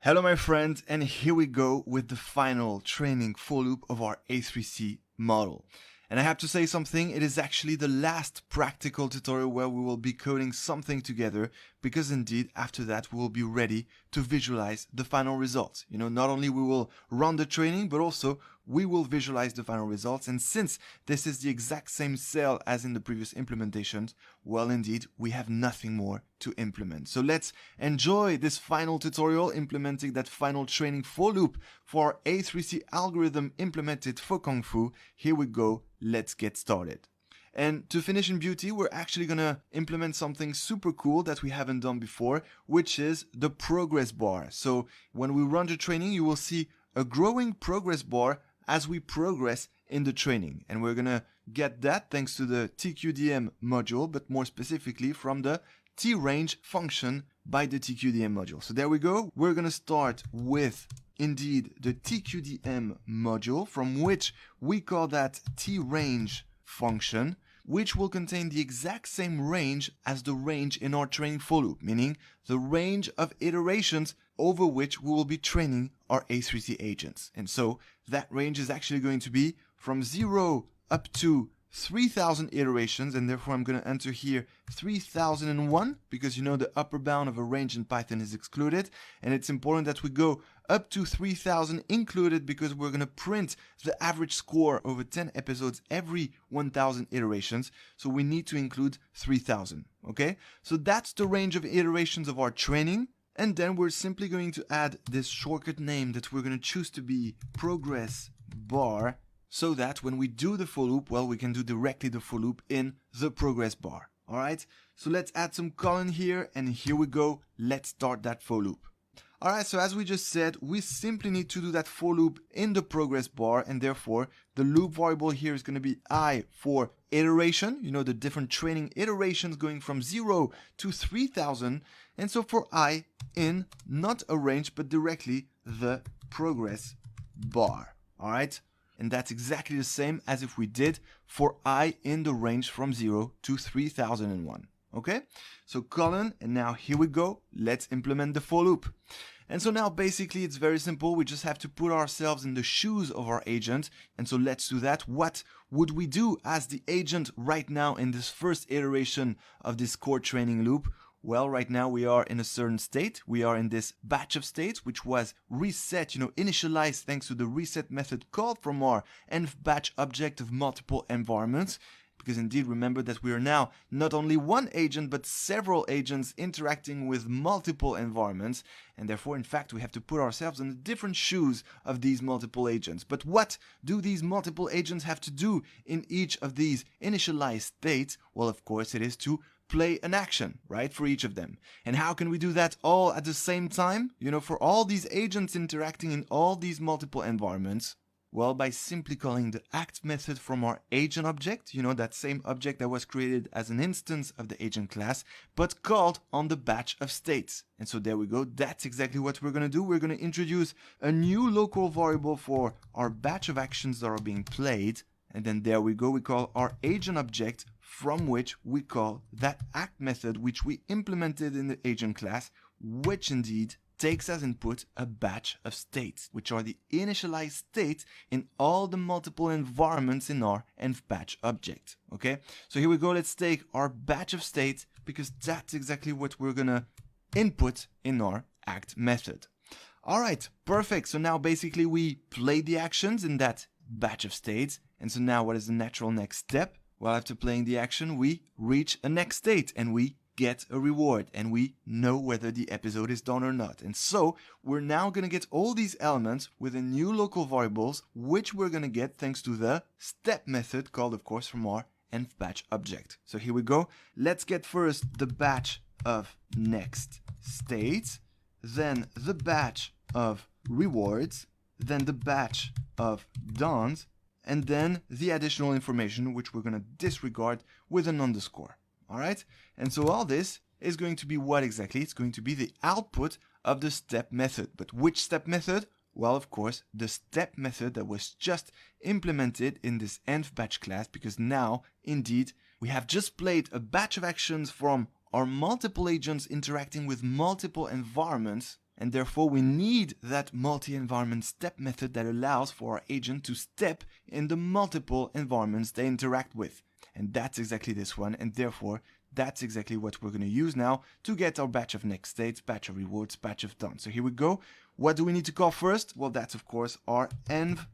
Hello my friends, and here we go with the final training for loop of our A3C model. And I have to say something, it is actually the last practical tutorial where we will be coding something together, because indeed after that we will be ready to visualize the final results. Not only we will run the training, but also we will visualize the final results. And since this is the exact same cell as in the previous implementations, well indeed we have nothing more to implement. So let's enjoy this final tutorial implementing that final training for loop for our A3C algorithm implemented for Kung Fu. Here we go. Let's get started. And to finish in beauty, we're actually gonna implement something super cool that we haven't done before, which is the progress bar. So when we run the training, you will see a growing progress bar as we progress in the training. And we're gonna get that thanks to the TQDM module, but more specifically from the tRange function by the TQDM module. So there we go. We're gonna start with indeed the TQDM module, from which we call that tRange function, which will contain the exact same range as the range in our training for loop, meaning the range of iterations over which we will be training our A3C agents. And so that range is actually going to be from 0 up to 3000 iterations, and therefore I'm going to enter here 3001 because the upper bound of a range in Python is excluded, and it's important that we go up to 3000 included because we're going to print the average score over 10 episodes every 1000 iterations, so we need to include 3000. Okay, so that's the range of iterations of our training, and then we're simply going to add this shortcut name that we're going to choose to be progress bar, so that when we do the for loop, well, we can do directly the for loop in the progress bar. All right, so let's add some colon here, and here we go. Let's start that for loop. All right, so as we just said, we simply need to do that for loop in the progress bar, and therefore the loop variable here is going to be I for iteration, the different training iterations going from 0 to 3000, and so for I in not a range, but directly the progress bar. All right. And that's exactly the same as if we did for I in the range from 0 to 3001. Okay? So colon, and now here we go. Let's implement the for loop. And so now basically it's very simple. We just have to put ourselves in the shoes of our agent. And so let's do that. What would we do as the agent right now in this first iteration of this core training loop? Well, right now we are in a certain state. We are in this batch of states, which was reset, initialized thanks to the reset method called from our env batch object of multiple environments. Because indeed, remember that we are now not only one agent, but several agents interacting with multiple environments. And therefore, in fact, we have to put ourselves in the different shoes of these multiple agents. But what do these multiple agents have to do in each of these initialized states? Well, of course, it is to play an action, right, for each of them. And how can we do that all at the same time? For all these agents interacting in all these multiple environments? Well, by simply calling the act method from our agent object, that same object that was created as an instance of the agent class, but called on the batch of states. And so there we go. That's exactly what we're going to do. We're going to introduce a new local variable for our batch of actions that are being played. And then there we go. We call our agent object, from which we call that act method, which we implemented in the agent class, which indeed takes as input a batch of states, which are the initialized states in all the multiple environments in our env batch object. Okay, so here we go. Let's take our batch of states, because that's exactly what we're gonna input in our act method. All right, perfect. So now basically we play the actions in that batch of states. And so now what is the natural next step? Well, after playing the action, we reach a next state and we get a reward, and we know whether the episode is done or not. And so we're now going to get all these elements within new local variables, which we're going to get thanks to the step method called, of course, from our env batch object. So here we go. Let's get first the batch of next states, then the batch of rewards, then the batch of dons, and then the additional information, which we're going to disregard with an underscore. All right, and so all this is going to be what exactly? It's going to be the output of the step method. But which step method? Well, of course, the step method that was just implemented in this env batch class, because now, indeed, we have just played a batch of actions from our multiple agents interacting with multiple environments, And therefore, we need that multi-environment step method that allows for our agent to step in the multiple environments they interact with. And that's exactly this one. And therefore, that's exactly what we're going to use now to get our batch of next states, batch of rewards, batch of done. So here we go. What do we need to call first? Well, that's of course our env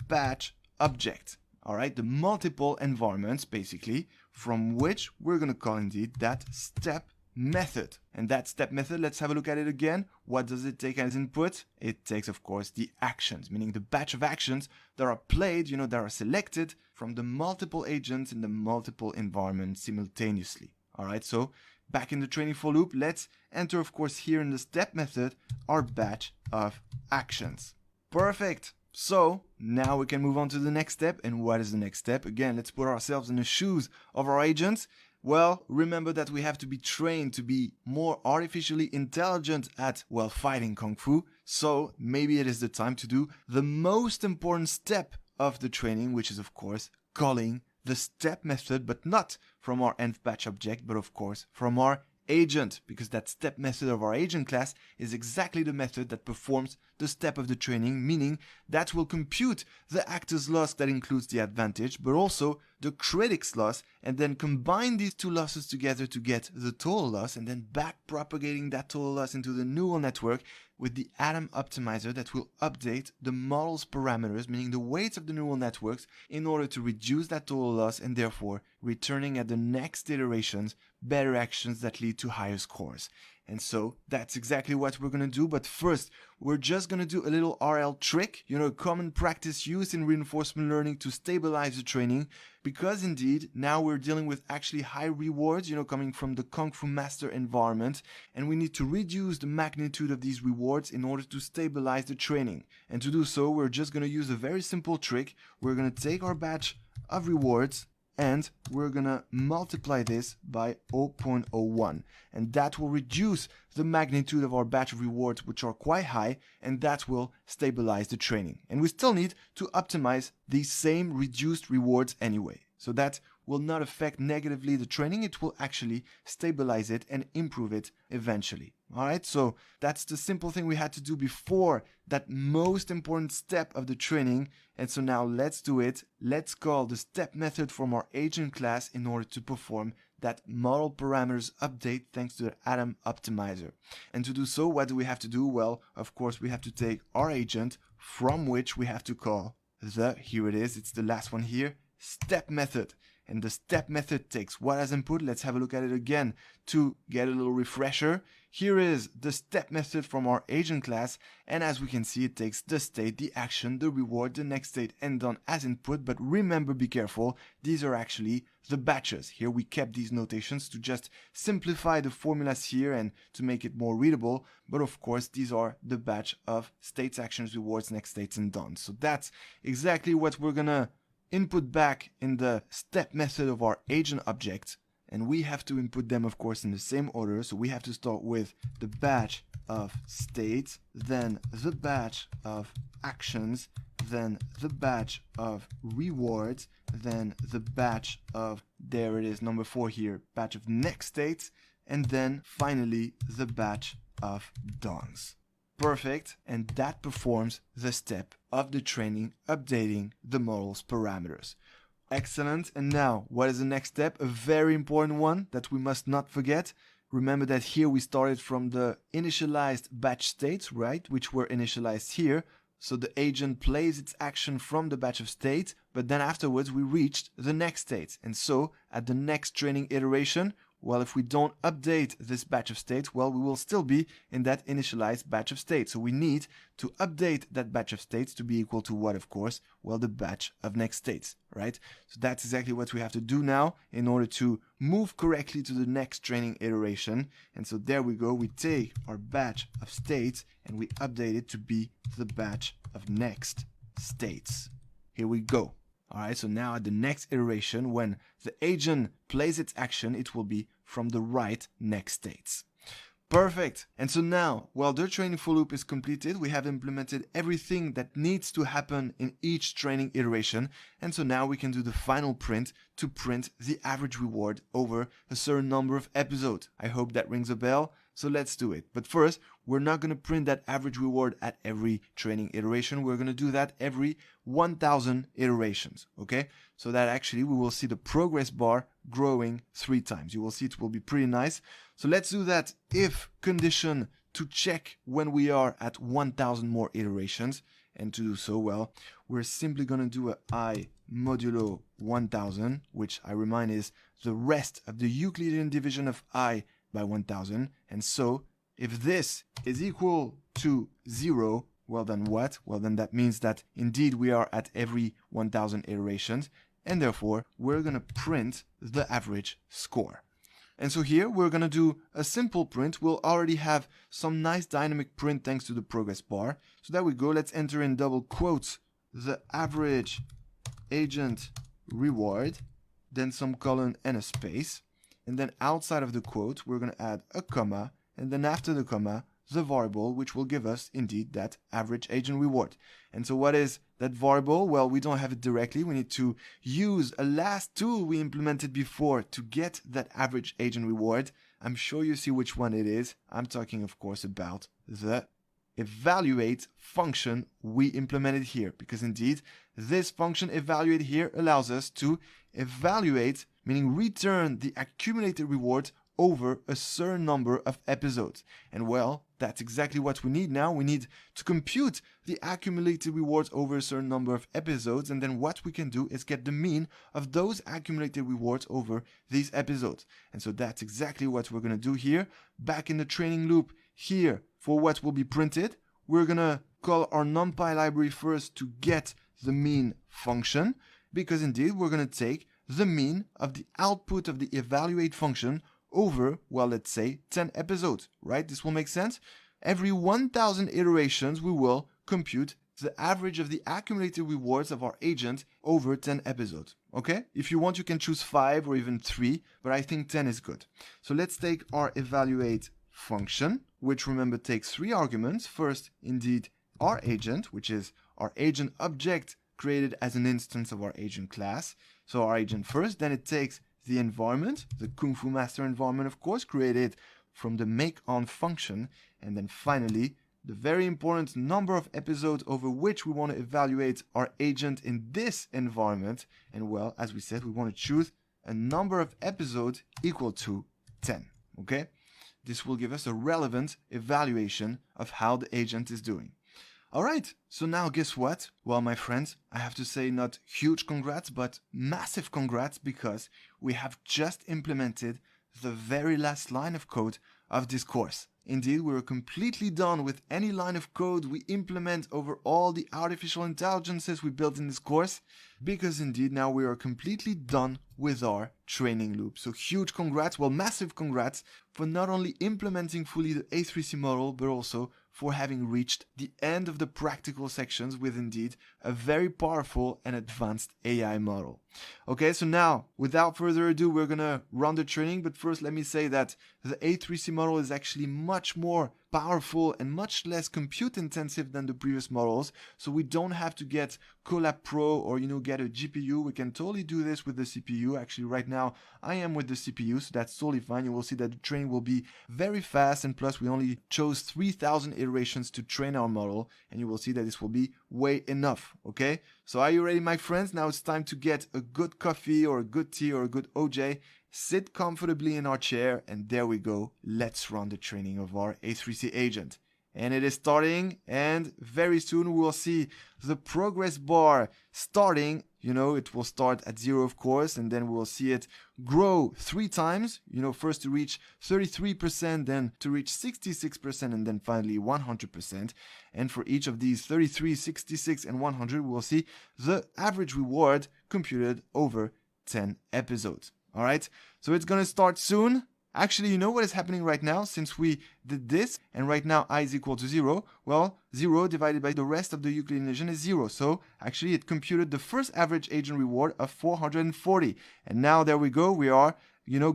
batch object. All right, the multiple environments basically from which we're going to call indeed that step method. And that step method, let's have a look at it again. What does it take as input? It takes, of course, the actions, meaning the batch of actions that are played, that are selected from the multiple agents in the multiple environments simultaneously. All right, so back in the training for loop, let's enter, of course, here in the step method, our batch of actions. Perfect. So now we can move on to the next step. And what is the next step? Again, let's put ourselves in the shoes of our agents. Well, remember that we have to be trained to be more artificially intelligent at, fighting Kung Fu. So maybe it is the time to do the most important step of the training, which is, of course, calling the step method, but not from our env batch object, but of course from our agent, because that step method of our agent class is exactly the method that performs the step of the training, meaning that will compute the actor's loss that includes the advantage, but also the critic's loss, and then combine these two losses together to get the total loss, and then back propagating that total loss into the neural network with the Adam optimizer that will update the model's parameters, meaning the weights of the neural networks, in order to reduce that total loss and therefore returning at the next iterations better actions that lead to higher scores. And so that's exactly what we're going to do. But first, we're just going to do a little RL trick, a common practice used in reinforcement learning to stabilize the training, because indeed now we're dealing with actually high rewards, coming from the Kung Fu Master environment, and we need to reduce the magnitude of these rewards in order to stabilize the training. And to do so, we're just going to use a very simple trick. We're going to take our batch of rewards and we're gonna multiply this by 0.01, and that will reduce the magnitude of our batch of rewards, which are quite high, and that will stabilize the training. And we still need to optimize these same reduced rewards anyway, so that will not affect negatively the training. It will actually stabilize it and improve it eventually. All right, so that's the simple thing we had to do before that most important step of the training. And so now let's do it. Let's call the step method from our agent class in order to perform that model parameters update thanks to the Adam optimizer. And to do so, what do we have to do? Well, of course, we have to take our agent from which we have to call here it is, it's the last one here, step method. And the step method takes what as input? Let's have a look at it again to get a little refresher. Here is the step method from our agent class, and as we can see, it takes the state, the action, the reward, the next state, and done as input. But remember, be careful, these are actually the batches. Here we kept these notations to just simplify the formulas here and to make it more readable. But of course, these are the batch of states, actions, rewards, next states, and done. So that's exactly what we're gonna input back in the step method of our agent object, and we have to input them, of course, in the same order. So we have to start with the batch of states, then the batch of actions, then the batch of rewards, then the batch of, there it is, number 4 here, batch of next states, and then finally the batch of dones. Perfect, and that performs the step of the training, updating the model's parameters. Excellent, and now, what is the next step? A very important one that we must not forget. Remember that here we started from the initialized batch states, right, which were initialized here. So the agent plays its action from the batch of states, but then afterwards we reached the next state. And so, at the next training iteration, well, if we don't update this batch of states, well, we will still be in that initialized batch of states. So we need to update that batch of states to be equal to what, of course? Well, the batch of next states, right? So that's exactly what we have to do now in order to move correctly to the next training iteration. And so there we go. We take our batch of states and we update it to be the batch of next states. Here we go. All right, so now at the next iteration, when the agent plays its action, it will be from the right next states. Perfect. And so now, while the training for loop is completed, we have implemented everything that needs to happen in each training iteration. And so now we can do the final print to print the average reward over a certain number of episodes. I hope that rings a bell. So let's do it. But first, we're not going to print that average reward at every training iteration. We're going to do that every 1000 iterations, okay? So that actually we will see the progress bar growing 3 times. You will see it will be pretty nice. So let's do that if condition to check when we are at 1000 more iterations. And to do so, well, we're simply going to do a I modulo 1000, which I remind is the rest of the Euclidean division of I by 1000. And so if this is equal to 0, well then what? Well then that means that indeed we are at every 1000 iterations, and therefore we're going to print the average score. And so here we're going to do a simple print. We'll already have some nice dynamic print thanks to the progress bar. So there we go. Let's enter in double quotes the average agent reward, then some colon and a space. And then outside of the quote, we're going to add a comma, and then after the comma, the variable, which will give us indeed that average agent reward. And so what is that variable? Well, we don't have it directly. We need to use a last tool we implemented before to get that average agent reward. I'm sure you see which one it is. I'm talking, of course, about the evaluate function we implemented here, because indeed this function evaluate here allows us to evaluate, meaning return the accumulated reward over a certain number of episodes. And well, that's exactly what we need now. We need to compute the accumulated rewards over a certain number of episodes, and then what we can do is get the mean of those accumulated rewards over these episodes. And so that's exactly what we're going to do here. Back in the training loop here, for what will be printed, we're going to call our NumPy library first to get the mean function, because indeed we're going to take the mean of the output of the evaluate function over, well, let's say 10 episodes, right? This will make sense. Every 1000 iterations, we will compute the average of the accumulated rewards of our agent over 10 episodes, okay? If you want, you can choose 5 or even 3, but I think 10 is good. So let's take our evaluate function, which remember takes 3 arguments. First, indeed, our agent, which is our agent object created as an instance of our agent class. So our agent first, then it takes the environment, the Kung Fu Master environment, of course, created from the makeOn function. And then finally, the very important number of episodes over which we want to evaluate our agent in this environment. And well, as we said, we want to choose a number of episodes equal to 10, okay? This will give us a relevant evaluation of how the agent is doing. All right, so now guess what? Well, my friends, I have to say not huge congrats, but massive congrats, because we have just implemented the very last line of code of this course. Indeed, we're completely done with any line of code we implement over all the artificial intelligences we built in this course, because indeed now we are completely done with our training loop. So huge congrats, well, massive congrats for not only implementing fully the A3C model, but also for having reached the end of the practical sections with indeed a very powerful and advanced AI model. Okay, so now, without further ado, we're gonna run the training, but first let me say that the A3C model is actually much more powerful and much less compute intensive than the previous models, so we don't have to get Colab Pro or get a GPU. We can totally do this with the CPU. Actually, right now I am with the CPU, so that's totally fine. You will see that the training will be very fast, and plus we only chose 3000 iterations to train our model, and you will see that this will be way enough. Okay, so are you ready, my friends? Now it's time to get a good coffee or a good tea or a good OJ. Sit comfortably in our chair, and there we go. Let's run the training of our A3C agent. And it is starting, and very soon we will see the progress bar starting. It will start at 0, of course, and then we will see it grow 3 times. First to reach 33%, then to reach 66%, and then finally 100%. And for each of these 33, 66, and 100, we will see the average reward computed over 10 episodes. All right, so it's going to start soon. Actually, you know what is happening right now since we did this, and right now I is equal to 0. Well, 0 divided by the rest of the Euclidean division is 0. So actually it computed the first average agent reward of 440. And now there we go. We are,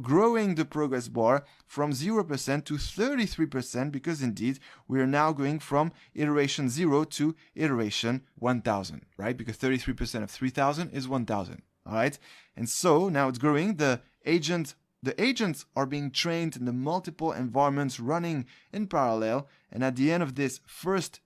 growing the progress bar from 0% to 33%, because indeed we are now going from iteration 0 to iteration 1000, right? Because 33% of 3000 is 1000. All right, and so now it's growing. The agent the agents are being trained in the multiple environments running in parallel. And at the end of this first,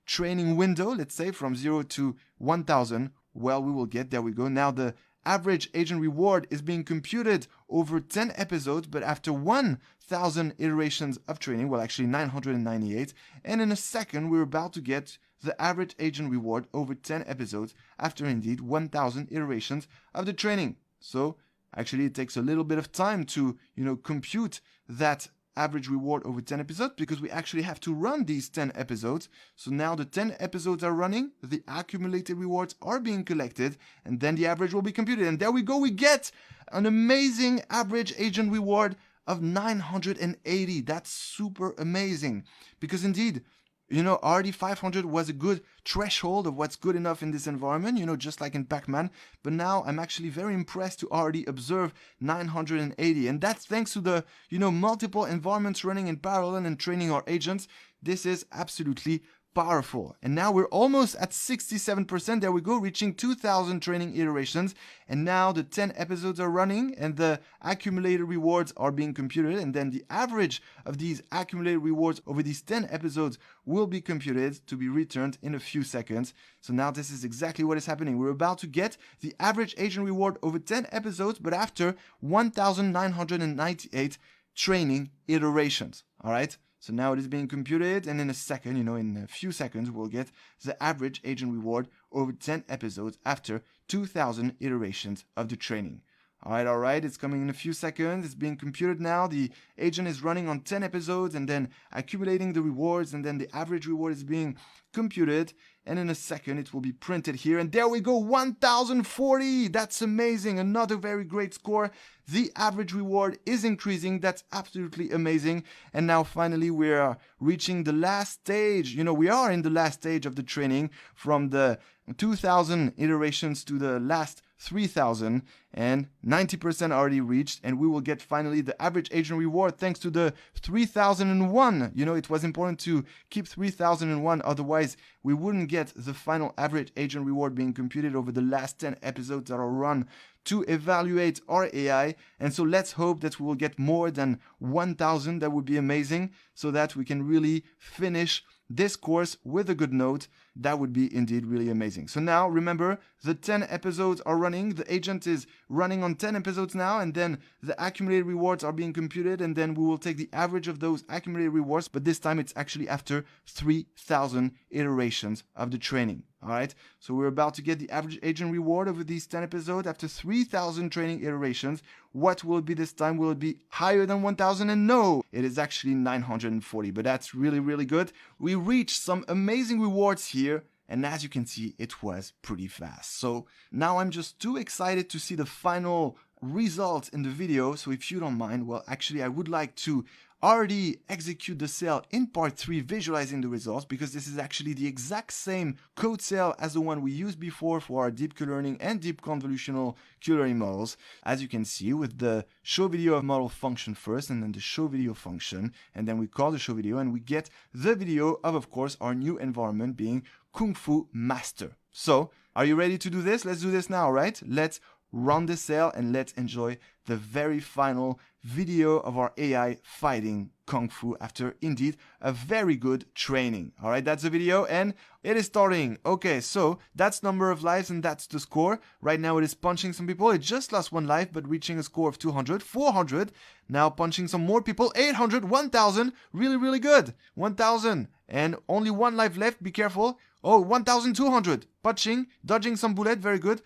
training window, let's say from 0 to 1000, well, we will get, there we go. Now the average agent reward is being computed over 10 episodes, but after 1000 iterations of training, well, actually 998. And in a second, we're about to get the average agent reward over 10 episodes after indeed 1000 iterations of the training. So actually, it takes a little bit of time to, compute that average reward over 10 episodes because we actually have to run these 10 episodes. So now the 10 episodes are running, the accumulated rewards are being collected, and then the average will be computed. And there we go, we get an amazing average agent reward of 980. That's super amazing because indeed, already 500 was a good threshold of what's good enough in this environment, just like in Pac-Man. But now I'm actually very impressed to already observe 980. And that's thanks to the, multiple environments running in parallel and training our agents. This is absolutely powerful. And now we're almost at 67%. There we go, reaching 2000 training iterations. And now the 10 episodes are running and the accumulated rewards are being computed. And then the average of these accumulated rewards over these 10 episodes will be computed to be returned in a few seconds. So now this is exactly what is happening. We're about to get the average agent reward over 10 episodes, but after 1998 training iterations. All right. So now it is being computed, and in a second, in a few seconds, we'll get the average agent reward over 10 episodes after 2000 iterations of the training. All right, it's coming in a few seconds. It's being computed now. The agent is running on 10 episodes and then accumulating the rewards, and then the average reward is being computed. And in a second, it will be printed here. And there we go, 1040. That's amazing. Another very great score. The average reward is increasing. That's absolutely amazing. And now finally, we are reaching the last stage. We are in the last stage of the training from the 2000 iterations to the last 3000, and 90% already reached, and we will get finally the average agent reward thanks to the 3001. It was important to keep 3001, otherwise we wouldn't get the final average agent reward being computed over the last 10 episodes that are run to evaluate our AI. And so let's hope that we will get more than 1000. That would be amazing, so that we can really finish this course with a good note. That would be indeed really amazing. So now remember, the 10 episodes are running. The agent is running on 10 episodes now, and then the accumulated rewards are being computed, and then we will take the average of those accumulated rewards, but this time it's actually after 3000 iterations of the training. All right, so we're about to get the average agent reward over these 10 episodes after 3000 training iterations. What will it be this time? Will it be higher than 1000? And no, it is actually 940, but that's really, really good. We reached some amazing rewards here, and as you can see, it was pretty fast. So now I'm just too excited to see the final results in the video. So if you don't mind, well, actually, I would like to already execute the cell in part 3, visualizing the results, because this is actually the exact same code cell as the one we used before for our deep Q-learning and deep convolutional Q-learning models. As you can see, with the show video of model function first, and then the show video function, and then we call the show video, and we get the video of course, our new environment being Kung Fu Master. So, are you ready to do this? Let's do this now, right? Let's run the cell and let's enjoy the very final video of our AI fighting Kung Fu after indeed a very good training. All right, that's the video and it is starting. Okay, so that's number of lives and that's the score. Right now it is punching some people. It just lost one life but reaching a score of 200, 400. Now punching some more people, 800, 1000. Really, really good. 1000 and only one life left. Be careful. Oh, 1200. Punching, dodging some bullet. Very good.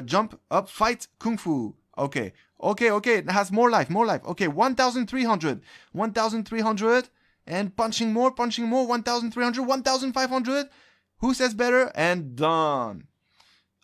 Jump up, fight, Kung Fu. Okay, it has more life. Okay, 1300, and punching more, 1300, 1500. Who says better? And done.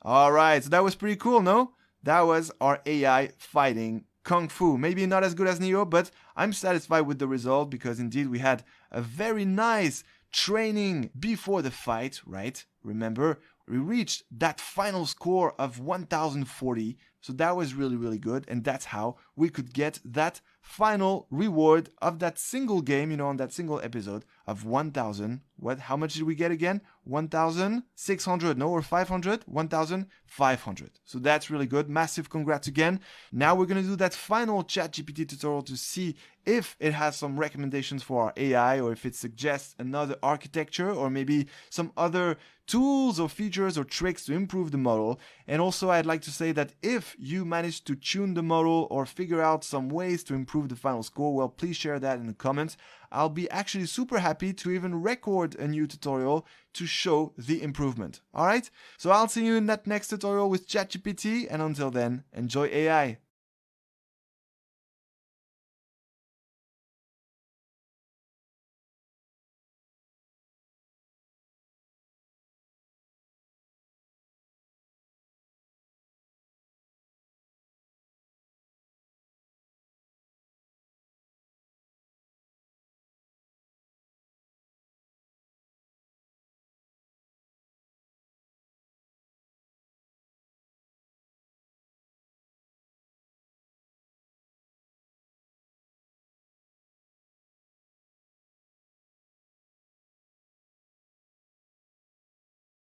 Alright, so that was pretty cool, no? That was our AI fighting Kung Fu. Maybe not as good as Neo, but I'm satisfied with the result because indeed we had a very nice training before the fight, right? remember, we reached that final score of 1040. So that was really, really good. And that's how we could get that final reward of that single game, on that single episode of 1000. How much did we get again? 1600, no, or 500? 1500. So that's really good. Massive congrats again. Now we're going to do that final ChatGPT tutorial to see if it has some recommendations for our AI, or if it suggests another architecture, or maybe some other tools or features or tricks to improve the model. And also, I'd like to say that if you manage to tune the model or figure out some ways to improve the final score, well, please share that in the comments. I'll be actually super happy to even record a new tutorial to show the improvement. All right? So I'll see you in that next tutorial with ChatGPT, and until then, enjoy AI.